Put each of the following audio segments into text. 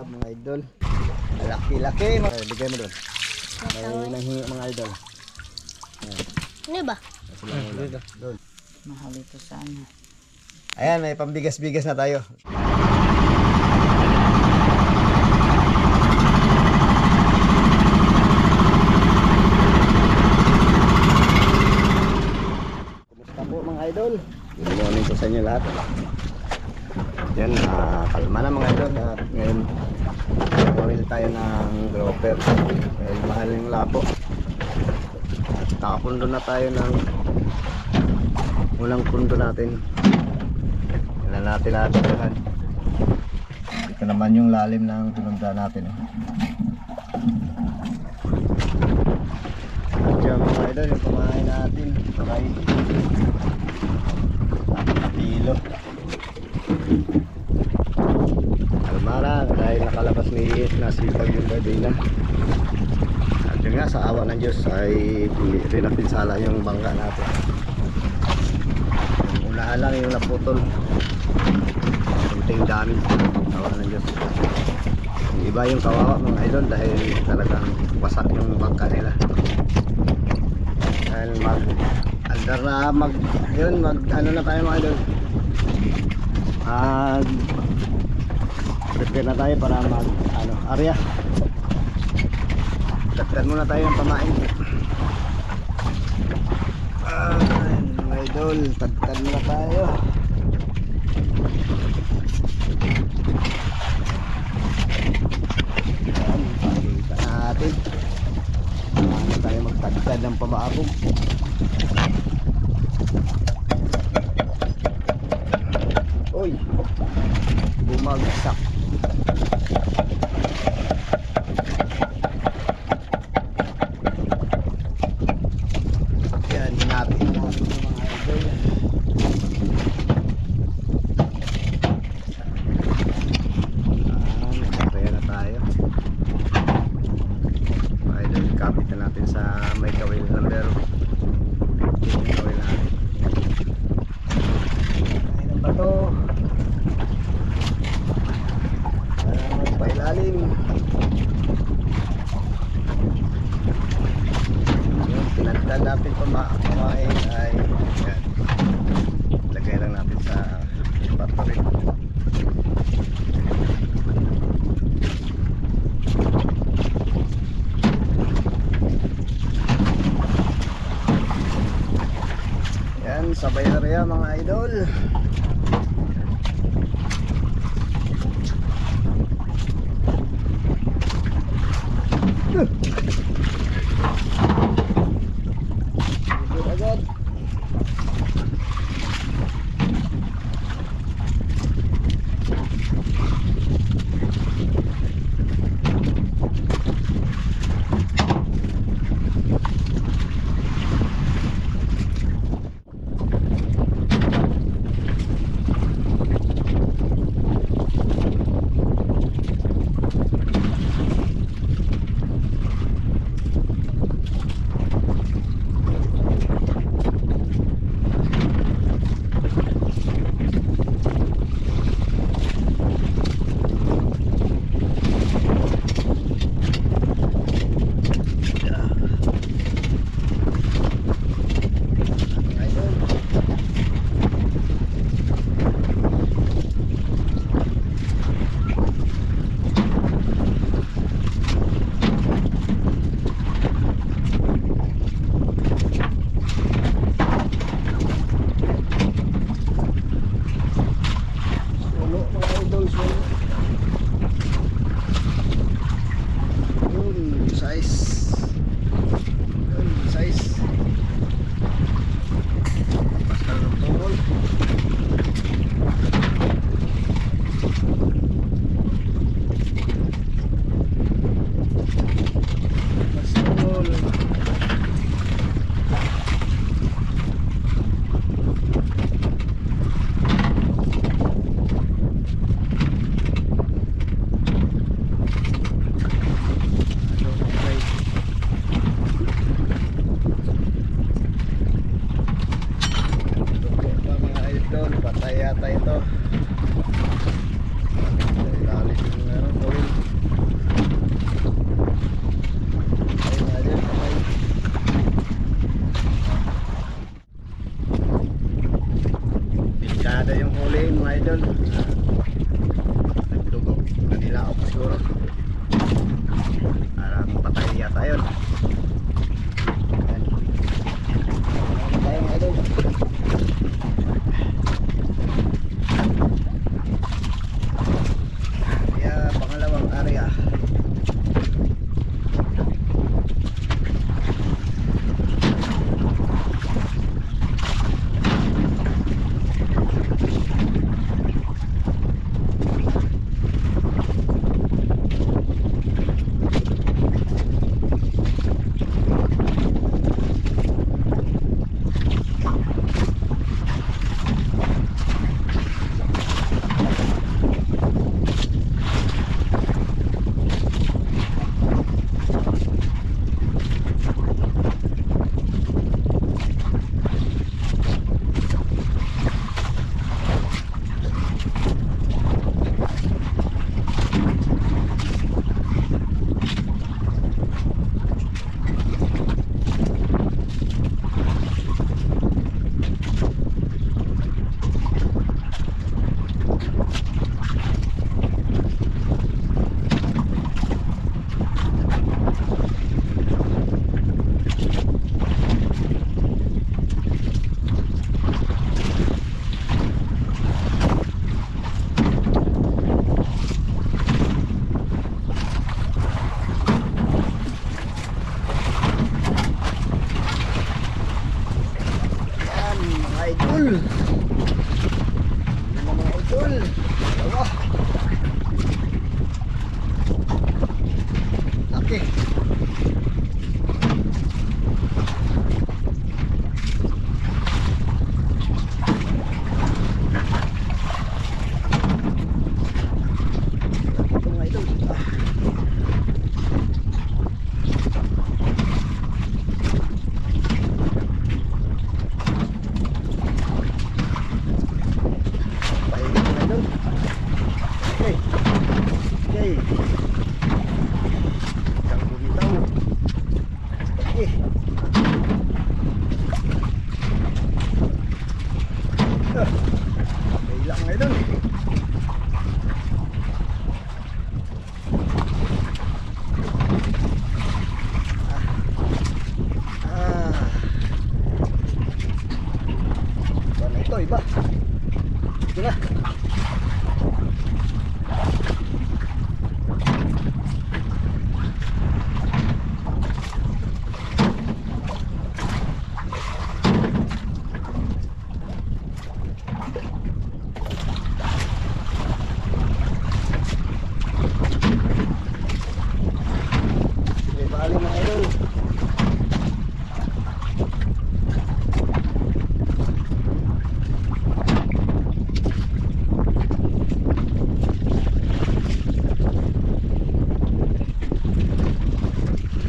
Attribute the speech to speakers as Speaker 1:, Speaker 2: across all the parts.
Speaker 1: mga idol. Laki-laki. Bigay mo doon. May nanghingi mga idol.
Speaker 2: Ano ba?
Speaker 1: Doon.
Speaker 3: Mahal ito sana.
Speaker 1: Ayan, may pambigas-bigas na tayo. Kumusta po mga idol? Good morning po sa inyo lahat. Yan, kalma na mga idol. At ngayon, gawin tayo ng grouper. Dahil mahal yung lapo. At nakapundo na tayo ng unang pundo natin. Yan natin natin. Ito naman yung lalim ng pinunda natin. At yung mga idol, yung kumain natin. Kumain. Kilo. Almara dahil nakalabas ni nasipag yung gardina. At yun nga, sa awa ng Diyos ay hindi rin napinsala yung bangka natin. Yung unahan lang yung naputol. Kunting dami. Awa ng Diyos. Yung iba yung kawawa mga idol dahil talagang wasak yung bangka nila. Dahil andar na ano na tayo mga idol. Prepare na tayo para area. Tagtan muna tayo ng pamain. Mga idol, tagtan muna tayo. Ayan, pakita natin. Paano tayo magtagtad ng pamaabog. Uy, bumagsak. Yan, hinapin natin yung mga idol. Kaya na tayo. Mga idol, ikapit na natin sa may kawil number 15 yung kawil natin. Kaya na ba ito? Pailalim. Yung pinagdal natin pamain ay yan. Lagay lang natin sa battery. Yan, sabay area mga idol. Agad. yata ito. Ilalim yung gawin. barkada yung huli mga idol. Nagdugo kanila ako siguro. Parang patay yata yun. Ayan. Ayan tayo mga idol. Kaya pangalawang area. Idol, yung mga idol, dalawa, laki. Ito mga idol. Ilang ngayon. Ano ito iba? Ito na. Bali mga idol.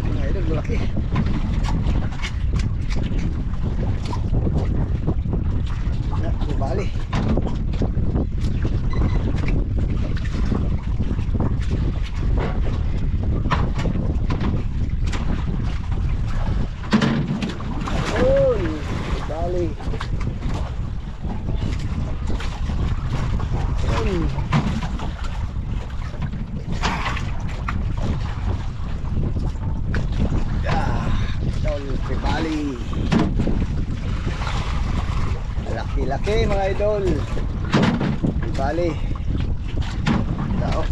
Speaker 1: Mga idol, malaki. Bali. Bali. Bali. Laki-laki mga idol. Bali. Tao.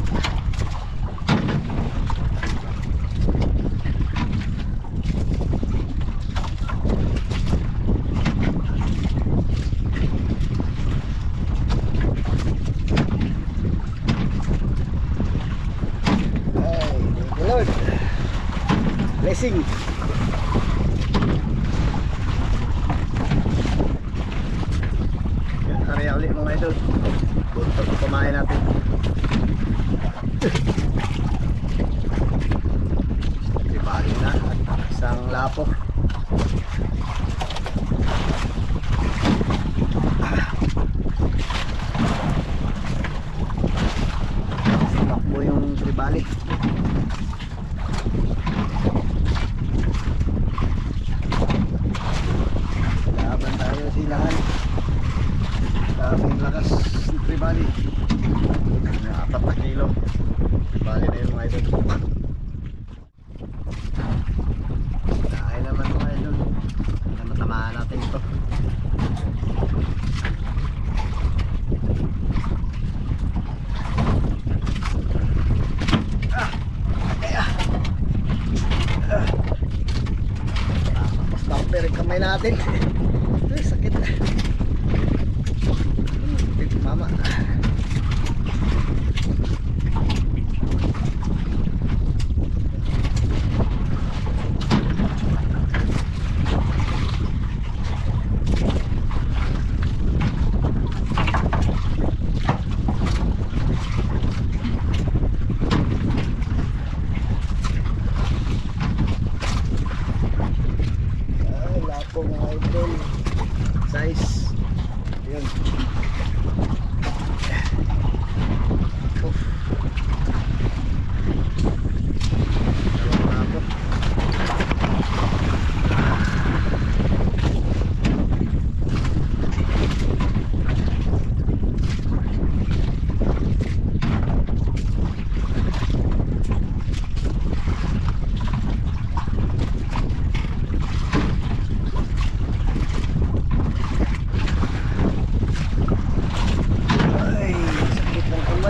Speaker 1: Lord, blessing. Yan, area ulit mga idol. Buntot kumain natin. Ibali na at isang lapo. Takbo yung tribali. Laban tayo silahan. Daming lakas. Tribali. 4 na kilo. Tribali na yun mga idol. Dahil naman mga idol. Hindi matamaan natin ito. Bumper yung kamay natin. Ay, sakit na. Mama. Mga idol, size yun.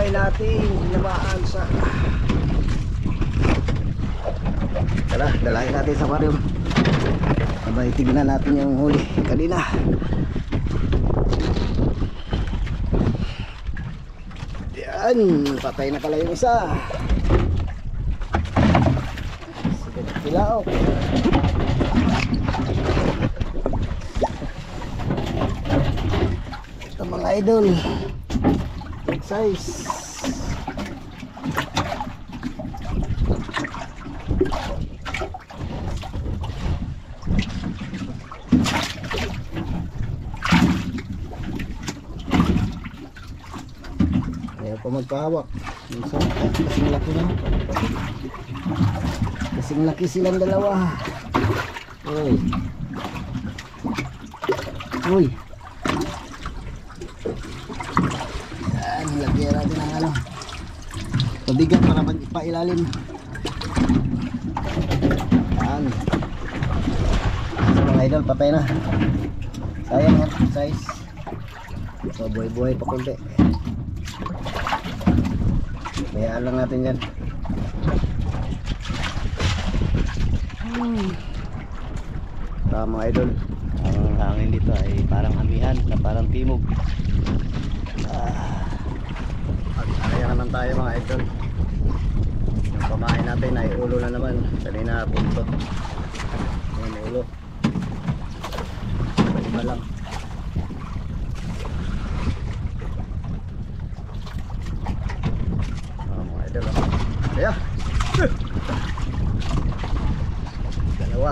Speaker 1: Natin ginamaan sa tara, dalahin natin sa aquarium. Sabay tignan natin yung huli kanina. Yan, patay na pala yung isa. Sige, pilao. Ito mga idol, big size. Ayaw pa magpahawak. Kasing laki na. Kasing laki silang dalawa. Uy. Uy. Yan, lagyan natin ang ano. Pabigat para magpailalim. Yan. So mga idol, patay na. Sayang yan, size. So buhay-buhay pa kunti. Bayaan lang natin yan. Mga idol, ang hangin dito ay parang amihan na parang timog. Kaya naman tayo mga idol. Yung pamain natin ay ulo na naman. Kanina buntot. Ngayon ulo. Iba lang. Mga idol. Kaya. Dalawa.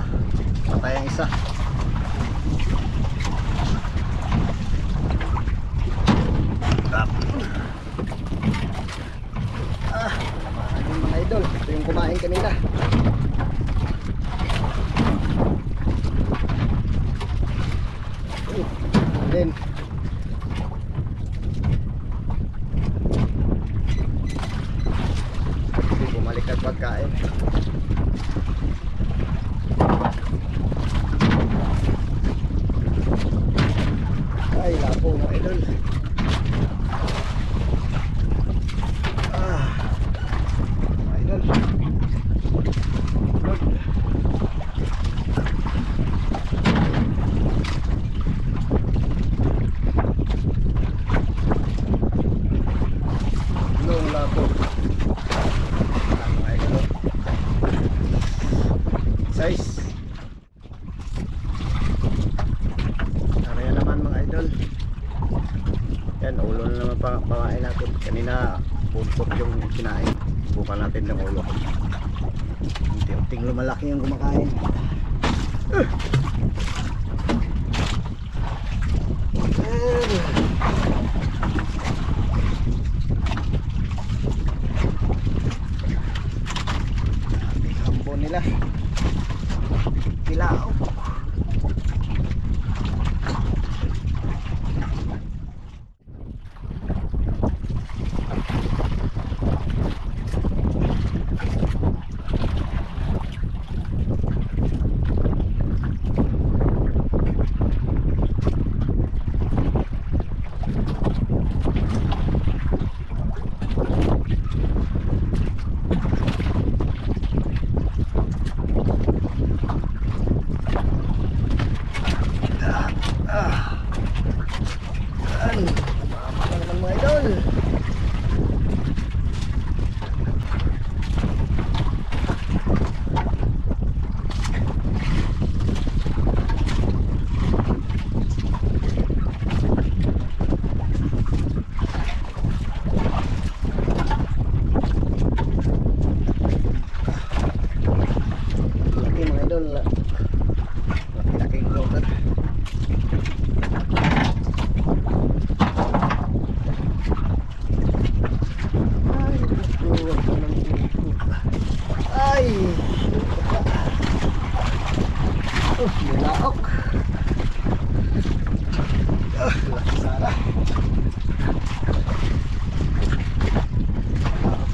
Speaker 1: Patay ang isa. Mga idol, ito yung kumain kanina. And then bumalik at pagkain. Ay, lapo mga idol. Mga idol. Long lapo. Mga idol. Size. Karaya naman mga idol. Yan, ulo na naman pamain natin. Kanina puntot yung kinain. Bukan natin ng ulo. Unti-unting lumalaki yung kumakain. Ating hambon nila. Pilao.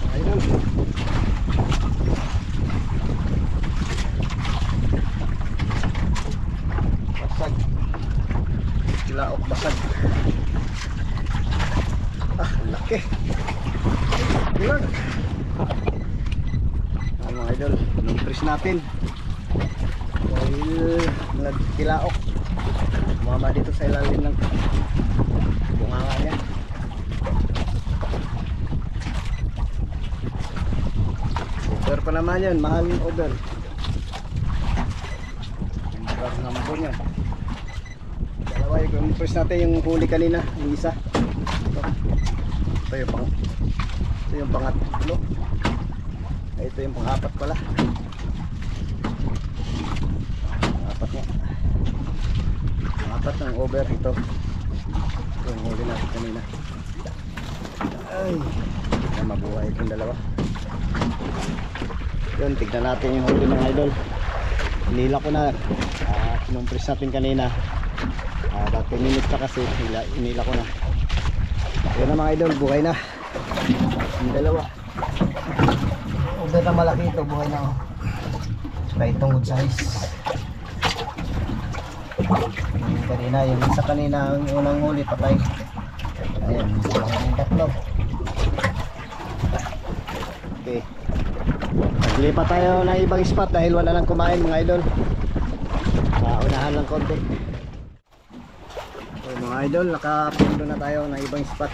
Speaker 1: Mga idol. Basag. Kilaok basag. Ang laki. Ilan? Mga idol, nung-press natin dahil nagkilaok, mama dito sa ilalim ng bunganga niya. Over pa naman yan, mahal yung over. Yung price naman po niya. Dalawa yung press natin yung huli kanina, yung isa. Ito yung pangatlo. Ito yung pang-apat pala. Pang-apat nga. Pang-apat ng over ito. Ito yung huli natin kanina. Ay, na mabuhay itong dalawa. Yun, tignan natin yung huli ng idol. Hinila ko na. Sinumpres natin kanina. 30 minutes pa kasi. Hinila ko na. Yun na mga idol, buhay na. Yung dalawa. Over na malaki ito, buhay na oh. Saka itong good size. Yung kanina, yung isa kanina, ang unang huli, patay. Ayan, yung tatlo. Okay. Naglipat tayo ng ibang spot dahil wala nang kumain mga idol. Unahan lang konti. Okay, mga idol, nakapundo na tayo ng ibang spot.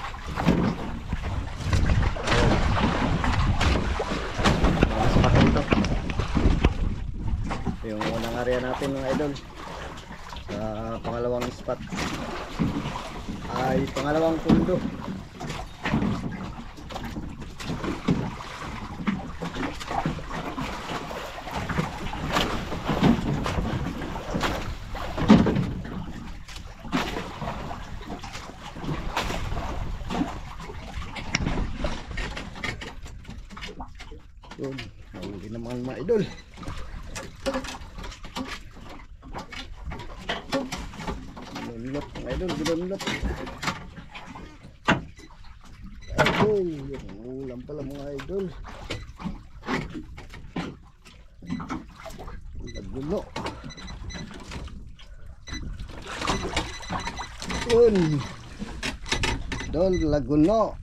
Speaker 1: Yung unang area natin mga idol sa pangalawang spot ay pangalawang pundo. Yun, nahuli naman mga idol. Ginunlot mga idol, ginunlot. Ayun, yung ulam pala mga idol. Laguno. Yun. Idol, laguno.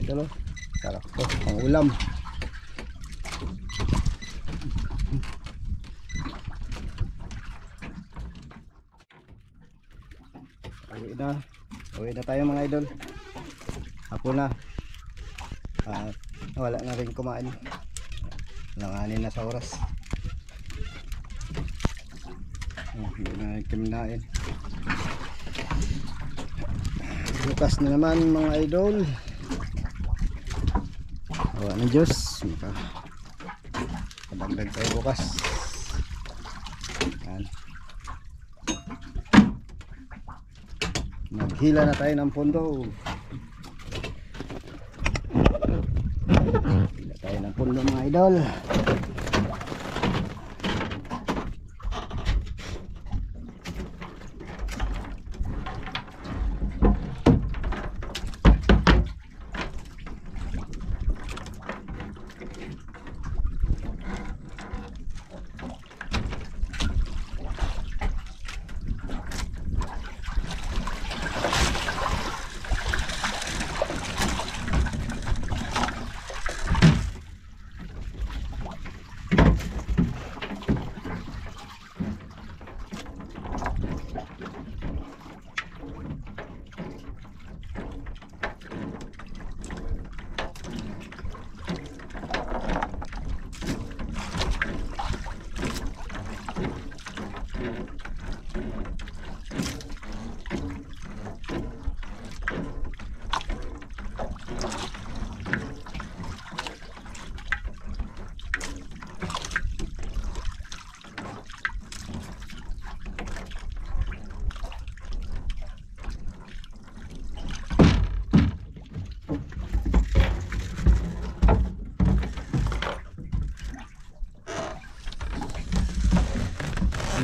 Speaker 1: Idol, sarap to, pang ulam. Uwi na tayo mga idol. Hapon na. Wala na rin kumain. Langanin na sa oras. Hindi na kiminain. Bukas na naman mga idol. Awa ng Diyos. Kadagdag tayo bukas. Yan. Naghila na tayo ng pundo. Hila tayo ng pundo mga idol.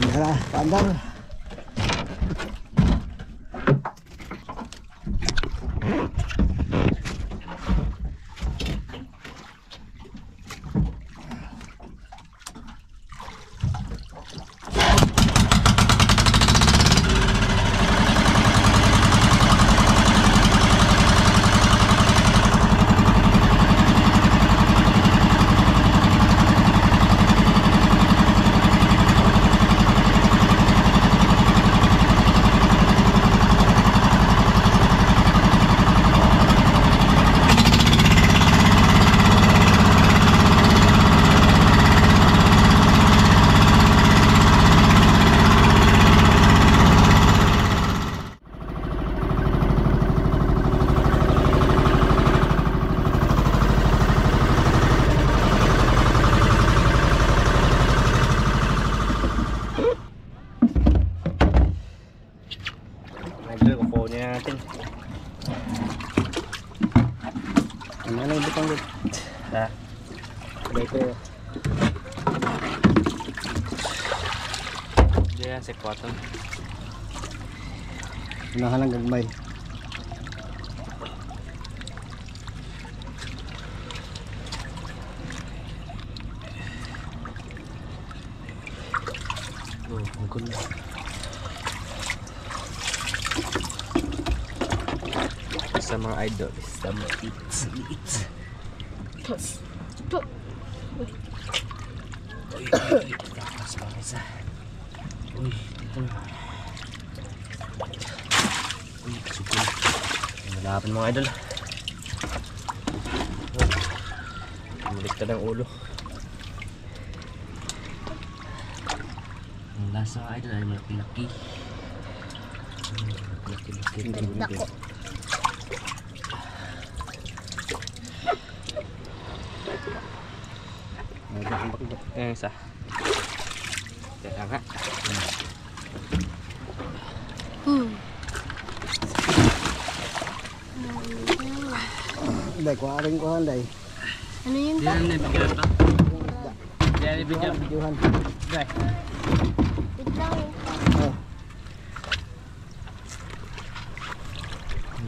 Speaker 1: Tara, paandar.
Speaker 4: natin.
Speaker 1: Ano na yung butang dito?
Speaker 4: Ha?
Speaker 1: Dito.
Speaker 4: Diyan sa kwarto.
Speaker 1: Unahan ng gagmay.
Speaker 4: Oh, ang ganda. Sa mga idol, sa mga eats. Uy, tapos mga isa. Uy, dito na. Uy, sukul. Malapin mga idol. Baliktad ang ulo. Ang lasa mga idol ay malaki-laki. Malaki-laki.
Speaker 2: Dako.
Speaker 4: Yang isa. Kaya nga.
Speaker 1: Day, kuharing kuhan day.
Speaker 2: Ano yun ba?
Speaker 4: Diyan na bigyan pa. Diyan na bigyan.
Speaker 1: Videohan.
Speaker 4: Day.
Speaker 2: Wait lang.
Speaker 1: Oh.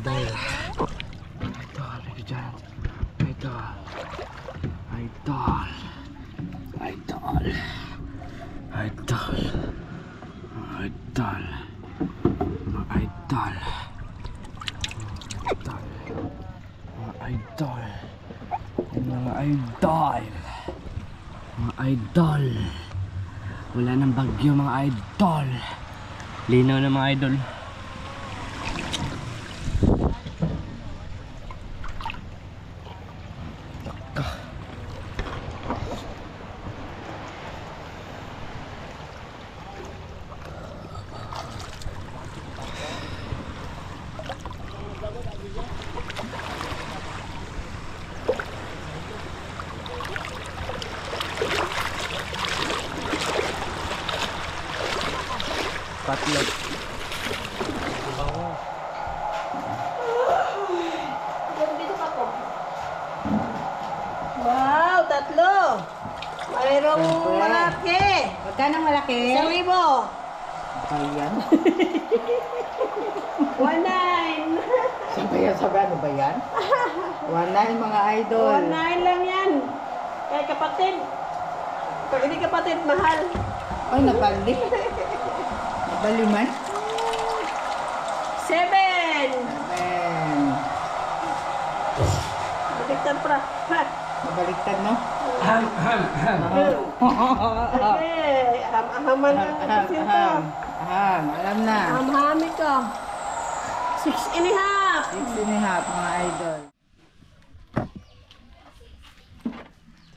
Speaker 4: Day. Idol, bigyan. Idol. Idol. Idol. Idol. Idol. Mga idol. Idol. Mga idol. Mga idol. Mga idol. Wala nang bagyo mga idol. Linaw na mga idol. Tatlo.
Speaker 5: Wow, tatlo. Mayroong malaki.
Speaker 3: Magkano malaki?
Speaker 5: 1,000.
Speaker 3: Ayan.
Speaker 5: 1,900.
Speaker 3: Sabi ano ba yan? 1.9 mga idol.
Speaker 5: 1,900 lang yan. Kay kapatid. Pag hindi kapatid, mahal.
Speaker 3: Ay, nabali. Nabali man?
Speaker 5: 7.
Speaker 3: Amen.
Speaker 5: Baliktad pra. Ha.
Speaker 3: Nabaliktad, no?
Speaker 5: Okay. Ahaman ang pasinto.
Speaker 3: Alam na.
Speaker 5: Ahamami ko. 6.5.
Speaker 3: 6.5 mga idol.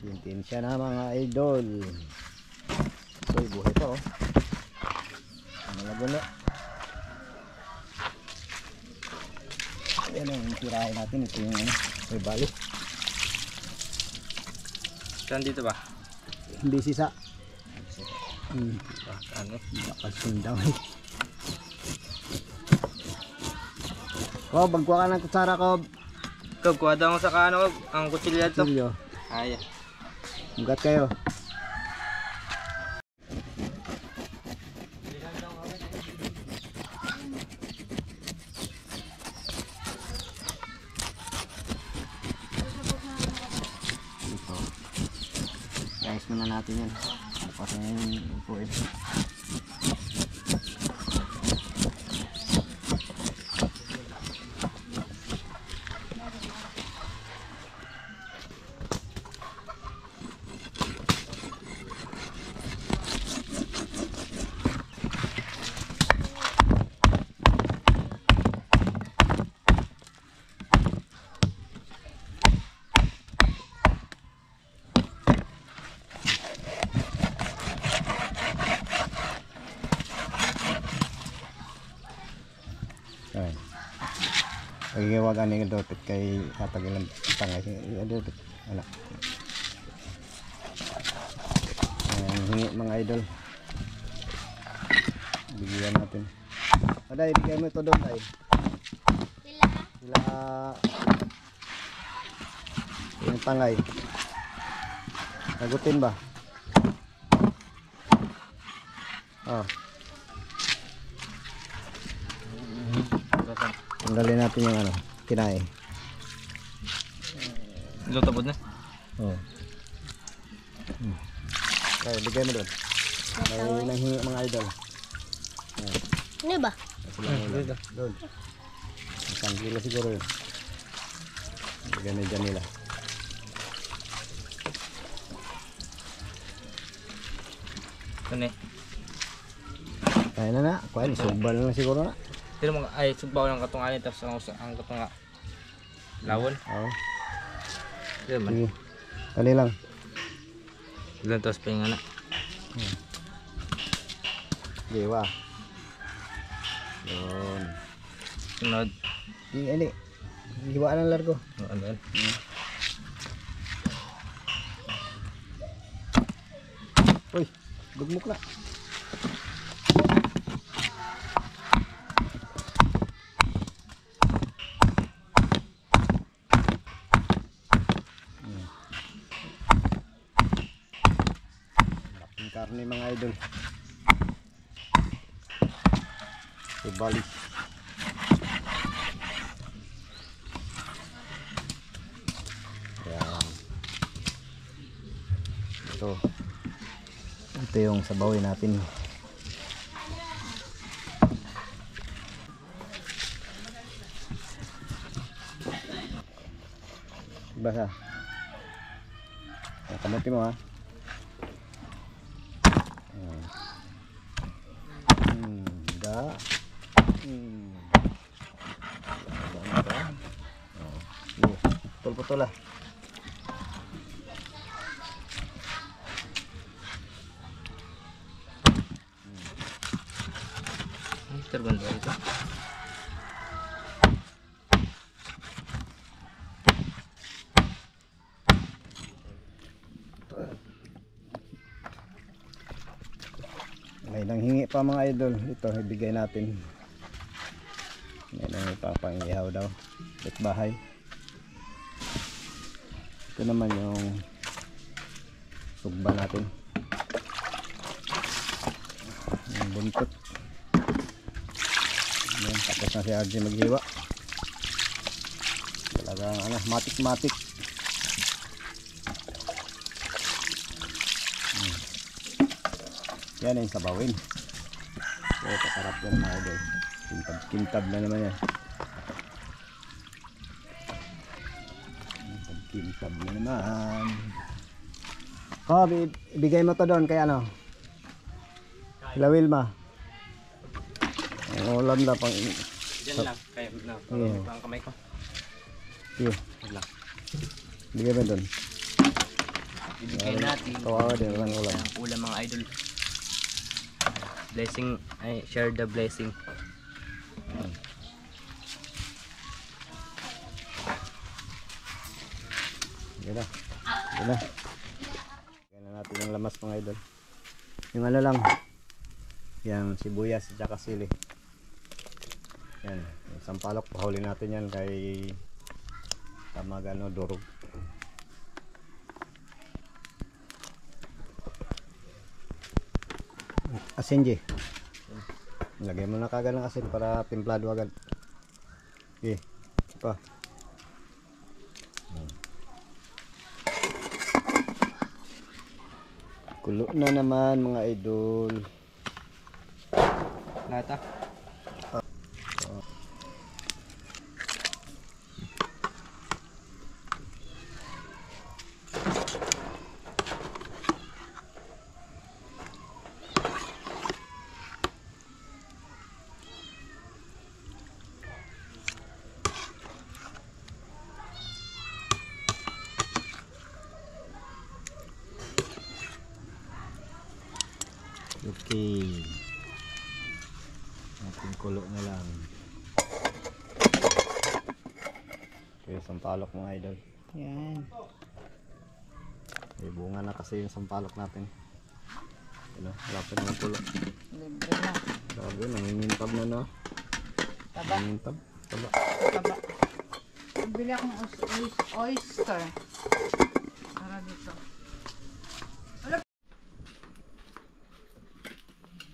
Speaker 1: Tintin siya na mga idol. Uy, buhay pa oh. Malago na. Yan ang tirahin natin. Ito yung ano, may bali.
Speaker 4: Saan dito ba?
Speaker 1: Hindi sisa.
Speaker 4: Ano?
Speaker 1: Nakasundaw eh. Kob, bagkuha ka ng kutsara, Kob.
Speaker 4: Kab, kuha daw sa kano, ang kutsilya to.
Speaker 1: Silyo.
Speaker 4: Ay,
Speaker 1: Mugat kayo. muna natin yan. Tapos yung upuin. Ayan. Pagigawagan ni Dopit kay katagilan tangay. Dopit. Ano? Ayan, hingi mga idol. Bigyan natin. Aday, bigay mo ito doon, ay. Sila yung tangay. Nagutin ba? Oh. Tanggalin natin yung ano, kinain.
Speaker 4: Lutabod na.
Speaker 1: Oh. Kaya, bigay mo doon. May nanghingi mga idol.
Speaker 2: Ano ba?
Speaker 1: Doon. Isang kilo siguro yun. Bigyan na dyan nila.
Speaker 4: Ano eh?
Speaker 1: Kaya na. Kuya, sugbal na lang siguro na.
Speaker 4: Pero mga ay sugbaw ng katungalan tapos ang katunga lawon.
Speaker 1: Oo.
Speaker 4: Pero man.
Speaker 1: Sige. Kali lang.
Speaker 4: Ilan tapos pa yung anak.
Speaker 1: Gewa. Doon.
Speaker 4: Sunod.
Speaker 1: Ini. Giwa ng largo.
Speaker 4: Ano yan?
Speaker 1: Uy, dugmok na. Laking karne mga idol. Ibalik. Yan. Ito yung sabawin natin. Basa. Kamuti mo ha. Da. Putol-putol lah.
Speaker 4: Terbanda itu.
Speaker 1: May nanghingi pa mga idol. Ito ibigay natin. May nang ipapangihaw daw. At bahay. Ito naman yung sugba natin. Yung buntot. Ayan, tapos na si RJ maghiwa. Talagang ano, matik-matik. Yan yung sabawin. So, kasarap yan mga idol. Kintab na naman yan. Kintab na naman. Oh, ibigay mo to doon kay ano? Sila Wilma. Ang ulam na pang...
Speaker 4: Diyan lang. Kaya na. Pang kamay ko.
Speaker 1: Sige.
Speaker 4: Wala.
Speaker 1: Bigay mo doon.
Speaker 4: Ibigay natin.
Speaker 1: Kawawa din ang ulam.
Speaker 4: Ulam mga idol. Blessing. Ay, share the blessing.
Speaker 1: Sige na. Sige na. Bigyan na natin yung lamas mga idol. Yung ano lang. Yan, sibuyas at saka sili. Yan, yung sampalok, pahuli natin yan kay Tamagano Durog. Asin, G. Lagay mo na kagad ng asin para timplado agad. Okay, pa. Kulo na naman mga idol.
Speaker 4: Lata.
Speaker 1: Okay. Ating kulo na lang. Okay, sampalok mga idol.
Speaker 3: Yan.
Speaker 1: May bunga na kasi yung sampalok natin. Ano, wala pa naman kulo.
Speaker 3: Libre na.
Speaker 1: Grabe, nangingintab na na.
Speaker 3: Taba.
Speaker 1: Nangingintab. Taba.
Speaker 3: Taba. Bili akong oyster. Para dito.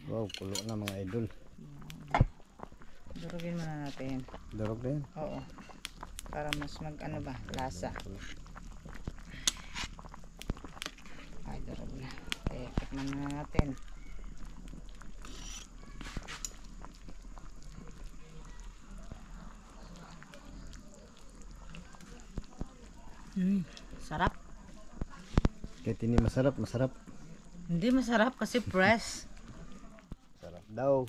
Speaker 1: Wow, kulo na mga idol.
Speaker 3: Durugin muna natin.
Speaker 1: Darog na yan.
Speaker 3: Oo. Para mas ano ba, lasa. Ay, durug na. Eh, tikman na natin. Sarap.
Speaker 1: Kahit hindi masarap, masarap.
Speaker 3: Hindi masarap kasi fresh.
Speaker 1: Sarap daw.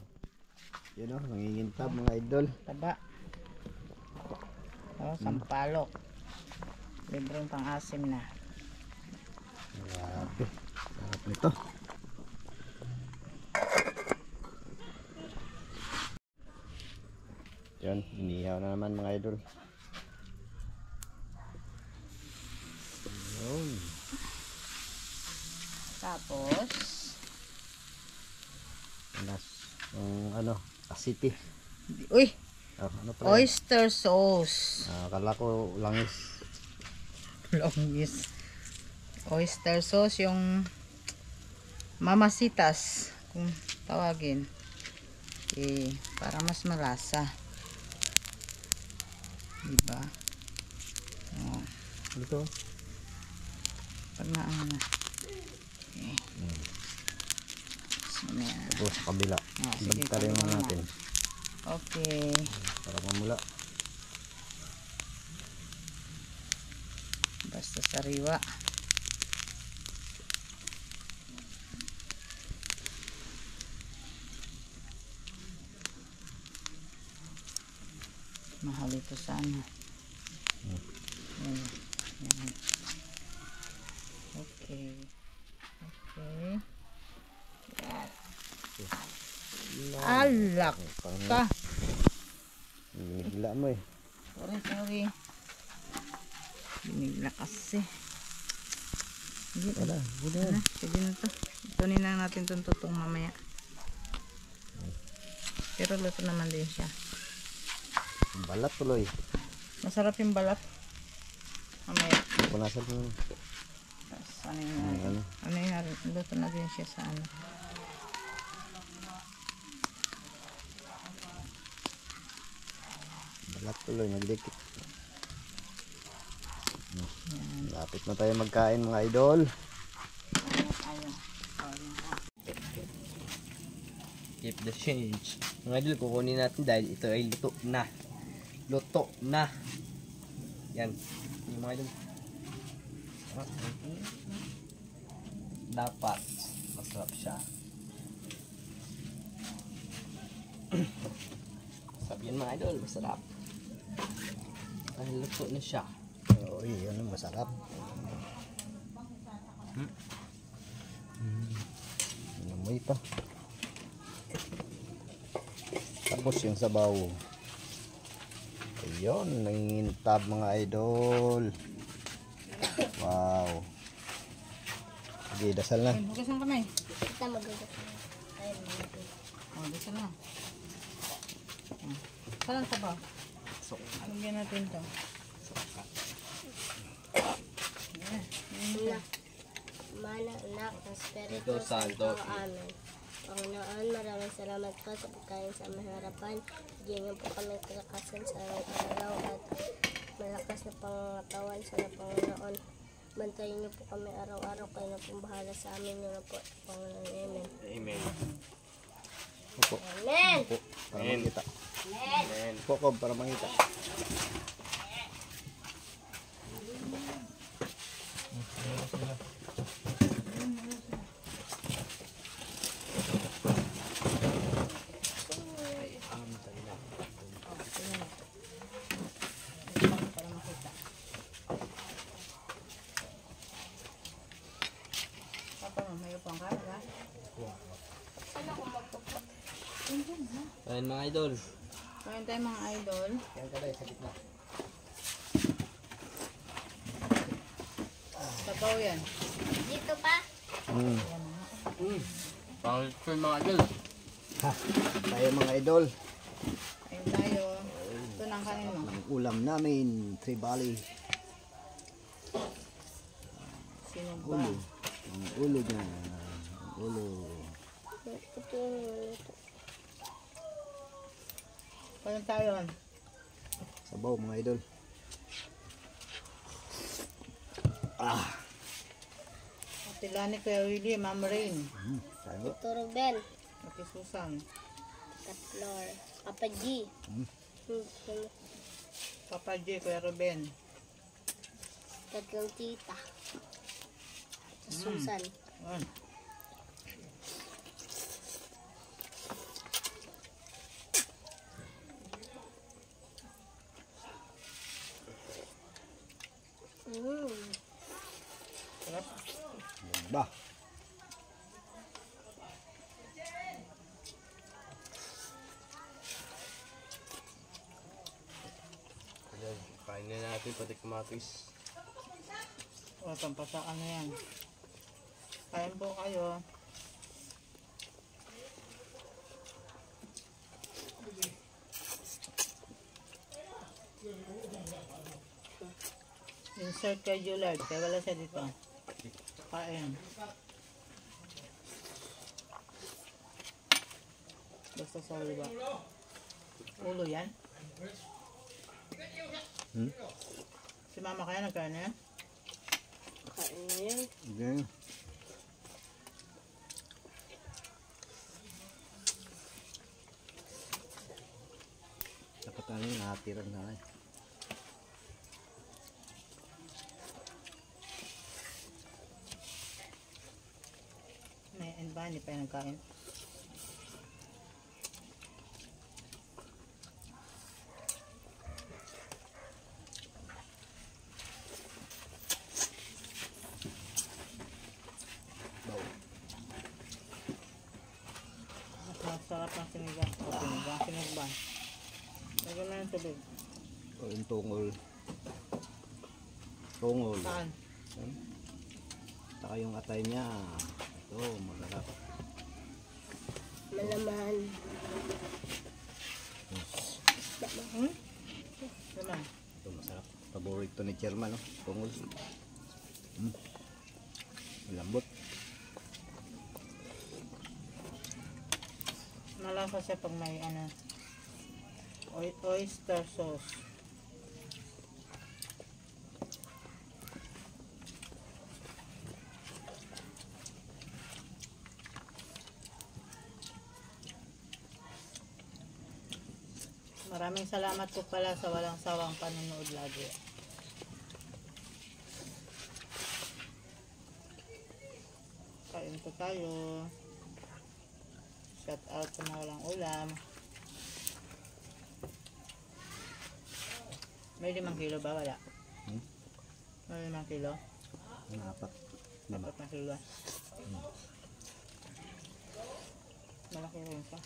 Speaker 1: Yun o, nangingintab mga idol.
Speaker 3: Taba. Oh, sampalok. Libreng pang-asim na.
Speaker 1: Grabe. Sarap nito. Yun, inihaw na naman mga idol. Yun.
Speaker 3: Tapos,
Speaker 1: Yung ano, asiti.
Speaker 3: uy,
Speaker 1: Ano pala?
Speaker 3: oyster sauce.
Speaker 1: Akala ko langis.
Speaker 3: Longis. Oyster sauce, yung mamasitas, kung tawagin. Eh, para mas malasa. Diba? Oh,
Speaker 1: Dito.
Speaker 3: pag naano na. Okay. So, yan.
Speaker 1: Tapos sa kabila.
Speaker 3: Sige,
Speaker 1: Bagtarin
Speaker 3: kabila
Speaker 1: mo
Speaker 3: na.
Speaker 1: natin.
Speaker 3: Okay.
Speaker 1: Para mamula.
Speaker 3: Basta sariwa. Mahal ito sa ano. Yan. Yan. Okay. Okay. Yan. Alak ka.
Speaker 1: Binigla mo eh.
Speaker 3: Sorry. Binigla kasi. Hindi
Speaker 1: Wala.
Speaker 3: na. Sige na to. Tunin lang natin itong tutong mamaya. Pero luto naman din siya.
Speaker 1: Balat tuloy.
Speaker 3: Masarap yung balat. Mamaya.
Speaker 1: Punasan mo.
Speaker 3: Tapos ano yun natin.
Speaker 1: Ano?
Speaker 3: Ano yun natin. Luto na din siya sa ano.
Speaker 1: Balat tuloy. Nagdikit. Lapit na tayo magkain mga idol.
Speaker 3: Ayun.
Speaker 4: Keep the change. Mga idol, kukunin natin dahil ito ay luto na. Luto na. Yan. Yung mga idol. Dapat masarap siya. Sabihin mga idol, masarap. Dahil luto na siya.
Speaker 1: Uy, yun ang masarap. Inamoy pa. Tapos yung sabaw. Ayun, nangingintab mga idol. Wow. Sige, dasal na.
Speaker 3: Hugas ng kamay.
Speaker 2: Kita magagat. Ayun.
Speaker 3: O, dito na. Saan ka ba? Alagyan natin ito.
Speaker 2: Mana, anak, ng Espiritu
Speaker 4: Ito, Santo.
Speaker 2: Amen. Panginoon, maraming salamat po sa pagkain sa aming harapan. Bigyan niyo po kami kalakasan sa aming araw at malakas na pangatawan sa Panginoon. Bantayan niyo po kami araw-araw. Kayo na pong bahala sa amin. Yun na po. Panginoon. Amen.
Speaker 4: Amen.
Speaker 1: Opo.
Speaker 2: Amen!
Speaker 1: Opo. Para makita.
Speaker 4: Amen.
Speaker 1: Pokob para makita.
Speaker 3: Para makita. Papa, may upang ka, ba?
Speaker 4: Ayan mga idol.
Speaker 3: Kain tayo mga idol.
Speaker 1: Yan ka sa gitna.
Speaker 3: Sabaw yan.
Speaker 2: Dito pa.
Speaker 4: Pang-return mga idol.
Speaker 1: Ha, tayo mga idol.
Speaker 3: Kain tayo. Ito na ang kanin mo.
Speaker 1: Ang ulam namin, tribali.
Speaker 3: Sinumpa.
Speaker 1: Ulo. Ang ulo niya. Ang ulo.
Speaker 2: Ito yung luto.
Speaker 3: Kain tayo.
Speaker 1: Sabaw mga idol. Ah,
Speaker 3: Tila ni Kuya Willie, Ma'am Rain.
Speaker 1: tayo.
Speaker 2: Ito Ruben.
Speaker 3: Ate Susan.
Speaker 2: Tatlor. Papa G.
Speaker 3: Papa J, Kuya Ruben.
Speaker 2: Tatlong tita. Susan.
Speaker 3: Yan. Sarap.
Speaker 1: Ba.
Speaker 4: Ayan, kain na natin pati kamatis.
Speaker 3: O, pampasaan na yan. Kain po kayo. Insert kay Julard. Kaya wala siya dito. Kain. Basta sa ulo ba? Ulo yan? Si mama kaya nagkain na yan?
Speaker 2: Kain na yun.
Speaker 1: Yan. Dapat ano yung nakatiran na eh.
Speaker 3: May and ba? Hindi pa yung nagkain. Masarap ng sinigang. O sinigang, sinugban. Lagyan mo ng tubig.
Speaker 1: O yung tungol. Tungol.
Speaker 3: Saan?
Speaker 1: Saka yung atay niya. Ito, masarap.
Speaker 2: Malaman.
Speaker 3: Naman.
Speaker 1: Ito masarap. Paborito ni Chairman, no? Tungol. Malambot.
Speaker 3: Malasa siya pag may ano, oyster sauce. Maraming salamat po pala sa walang sawang panonood lagi. Kain po tayo. Shout out sa mga walang ulam. May 5 kilo ba? Wala. May 5 kilo?
Speaker 1: Ang apat. Lima.
Speaker 3: 4 na kilo. Malaki rin siya.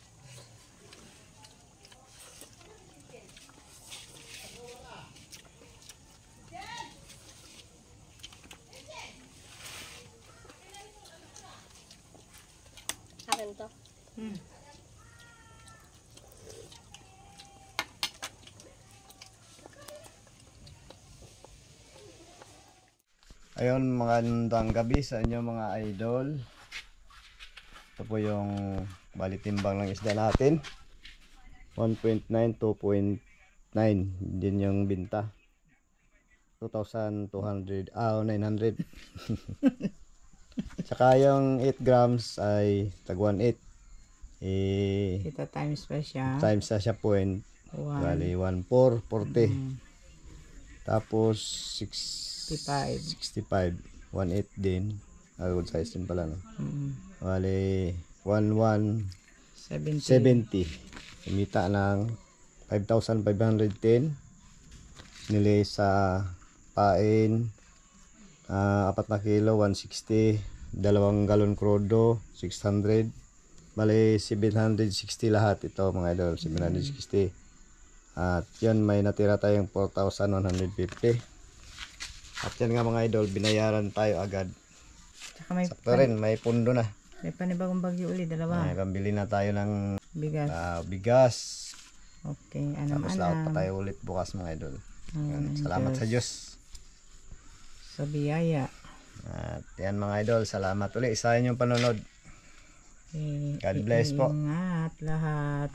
Speaker 2: Akin to.
Speaker 1: Ayun, magandang gabi sa inyo mga idol. Ito po yung balitimbang ng isda natin. 1.9, 2.9 din yung binta. 2,200, 900. Saka yung 8 grams ay tag 1.8.
Speaker 3: Kita times pa siya.
Speaker 1: Times na siya point. Bali 1,440. Tapos 65. 1.8 din. Good size din pala, no? Bali 1,170. Kumita ng 5,510. Nili sa pain 4 na kilo, 160. 2 galon crudo, 600. Bali 760 lahat ito mga idol, 760. At yun, may natira tayong 4,150. At yan nga mga idol, binayaran tayo agad.
Speaker 3: Tsaka may,
Speaker 1: Sakto rin, may pundo na.
Speaker 3: may panibagong bagyo ulit, dalawa.
Speaker 1: Ay, pambili na tayo ng
Speaker 3: Bigas.
Speaker 1: bigas.
Speaker 3: Okay,
Speaker 1: Tapos laot pa
Speaker 3: anam-anam.
Speaker 1: tayo ulit bukas mga idol. Yan,
Speaker 3: Ayan,
Speaker 1: salamat sa Diyos.
Speaker 3: Sa biyaya.
Speaker 1: At yan mga idol, salamat ulit sa inyong panonood.
Speaker 3: Eh,
Speaker 1: God bless po.
Speaker 3: Ingat lahat.